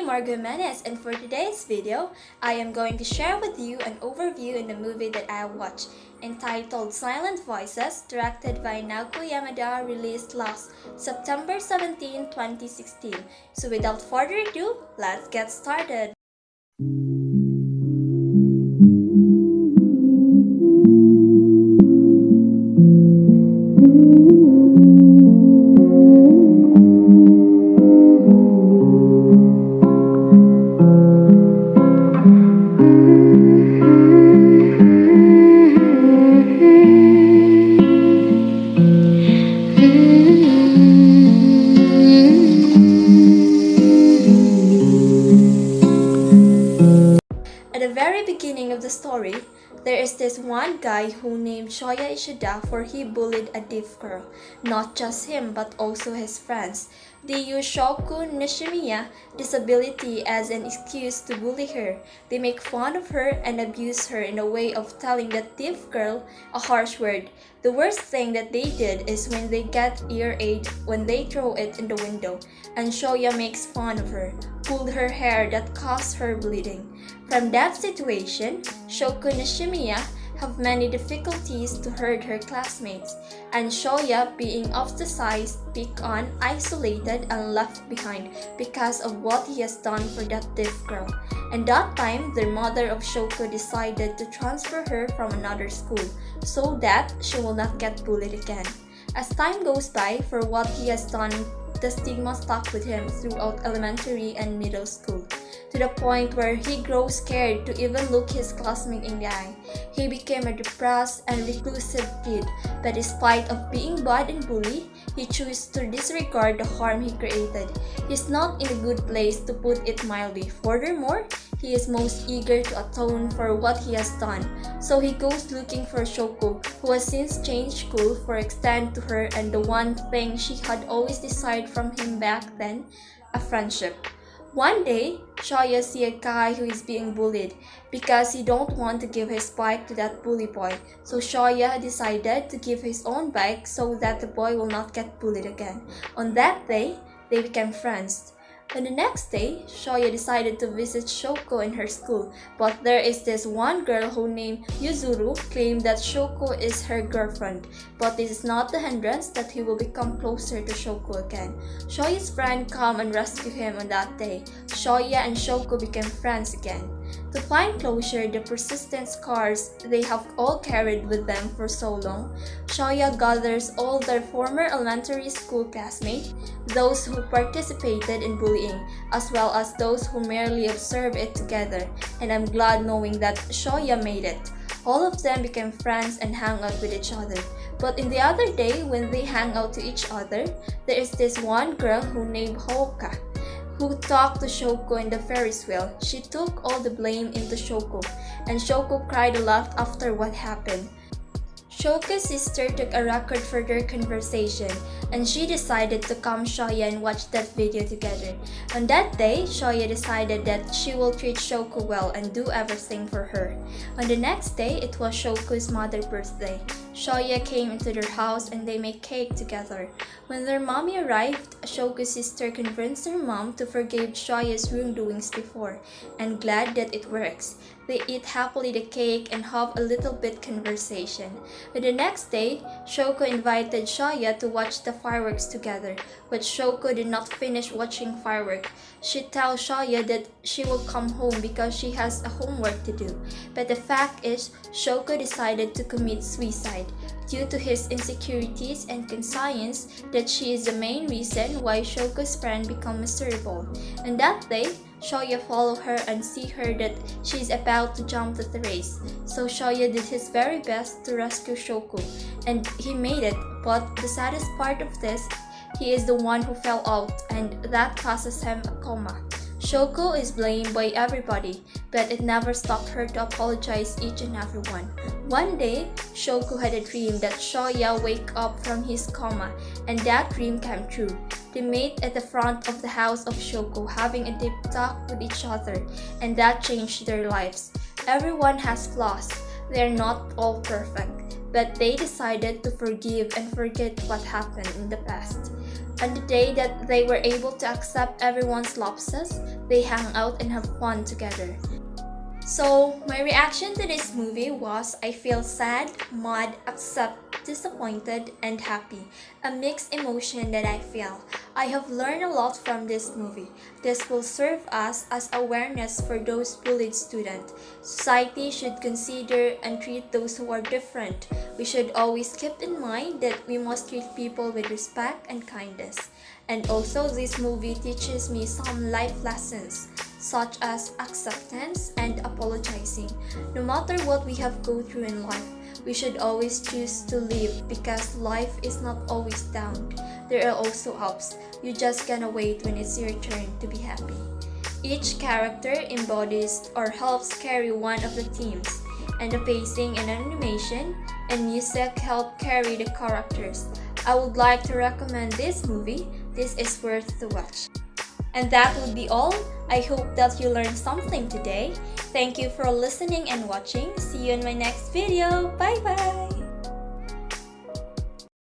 Margo Jimenez, and for today's video, I am going to share with you an overview in the movie that I watched, entitled Silent Voices, directed by Naoko Yamada, released last September 17, 2016. So without further ado, let's get started. At the very beginning of the story, there is this one guy who named Shoya Ishida for he bullied a deaf girl. Not just him but also his friends. They use Shoku Nishimiya disability as an excuse to bully her. They make fun of her and abuse her in a way of telling that deaf girl a harsh word. The worst thing that they did is when they get ear aid when they throw it in the window, and Shoya makes fun of her, pulled her hair that caused her bleeding. From that situation, Shoku Nishimiya have many difficulties to hurt her classmates, and Shoya being ostracized, picked on, isolated, and left behind because of what he has done for that deaf girl. And that time, the mother of Shoku decided to transfer her from another school so that she will not get bullied again. As time goes by, for what he has done, the stigma stuck with him throughout elementary and middle school, to the point where he grows scared to even look his classmate in the eye. He became a depressed and reclusive kid, but despite of being bad and bullied, he chose to disregard the harm he created. He's not in a good place, to put it mildly. Furthermore, he is most eager to atone for what he has done, so he goes looking for Shoku, who has since changed school, for extend to her and the one thing she had always desired from him back then, a friendship. One day, Shoya see a guy who is being bullied because he don't want to give his bike to that bully boy. So Shoya decided to give his own bike so that the boy will not get bullied again. On that day, they became friends. On the next day, Shoya decided to visit Shoko in her school, but there is this one girl who named Yuzuru claimed that Shoko is her girlfriend, but this is not the hindrance that he will become closer to Shoko again. Shoya's friend come and rescue him on that day. Shoya and Shoko became friends again. To find closure, the persistent scars they have all carried with them for so long, Shoya gathers all their former elementary school classmates, those who participated in bullying, as well as those who merely observe it together, and I'm glad knowing that Shoya made it. All of them became friends and hang out with each other. But in the other day, when they hang out to each other, there is this one girl who named Hoka, who talked to Shoko in the Ferris wheel. She took all the blame into Shoko, and Shoko cried a lot after what happened. Shoko's sister took a record for their conversation, and she decided to come Shoya and watch that video together. On that day, Shoya decided that she will treat Shoko well and do everything for her. On the next day, it was Shoko's mother's birthday. Shoya came into their house and they made cake together. When their mommy arrived, Shoko's sister convinced her mom to forgive Shoya's wrongdoings before, and glad that it works. They eat happily the cake and have a little bit conversation. But the next day, Shoko invited Shoya to watch the fireworks together, but Shoko did not finish watching fireworks. She tells Shoya that she will come home because she has a homework to do. But the fact is, Shoko decided to commit suicide due to his insecurities and conscience that she is the main reason why Shoko's friend become miserable. And that day, Shoya followed her and see her that she is about to jump the race. So Shoya did his very best to rescue Shoko, and he made it. But the saddest part of this, he is the one who fell out, and that causes him a coma. Shoko is blamed by everybody, but it never stopped her to apologize each and every one. One day, Shoko had a dream that Shoya wake up from his coma, and that dream came true. They met at the front of the house of Shoko, having a deep talk with each other, and that changed their lives. Everyone has flaws. They are not all perfect, but they decided to forgive and forget what happened in the past. On the day that they were able to accept everyone's lapses, they hang out and have fun together. So, my reaction to this movie was I feel sad, mad, upset, disappointed, and happy. A mixed emotion that I feel. I have learned a lot from this movie. This will serve us as awareness for those bullied students. Society should consider and treat those who are different. We should always keep in mind that we must treat people with respect and kindness. And also, this movie teaches me some life lessons, such as acceptance and apologizing. No matter what we have go through in life, we should always choose to live because life is not always down. There are also ups. You just gonna wait when it's your turn to be happy. Each character embodies or helps carry one of the themes, and the pacing and animation and music help carry the characters. I would like to recommend this movie. This is worth to watch. And that would be all. I hope that you learned something today. Thank you for listening and watching. See you in my next video. Bye bye!